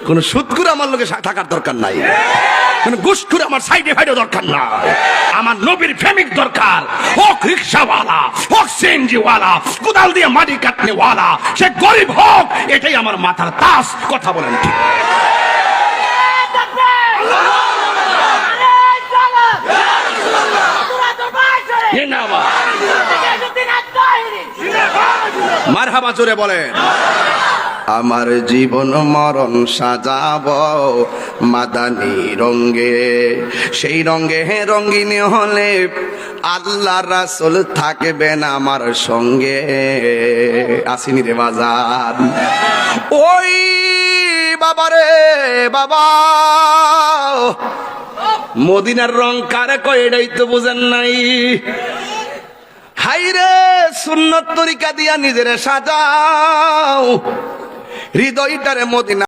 কোন সুদকুর আমার লোকে থাকার দরকার নাই, কোন ঘুষখোর আমার সাইডে ফাইডে দরকার নাই। আমার নবীর প্রেমিক দরকার, হোক রিক্সাওয়ালা, হোক সিএনজিওয়ালা, কোদাল দিয়ে মাটি কাটনেওয়ালা, সে গরিব হোক, এটাই আমার মাথার তাস। কথা বলেন ঠিক? মারহাবা জোরে বলেন। আমার জীবন মরণ সাজাবো মাদানী রঙে, সেই রঙে রঙিনী হলে আল্লাহ রাসূল থাকবেন আমার সঙ্গে। আসিনি রে বাজার, ওই বাবা রে বাবা, মদিনার রং কারে কয় এটাই তো বুঝেন নাই। হাইরে সুন্নত তরিকা দিয়া নিজেরে সাজাও, হৃদয়টারে মদিনা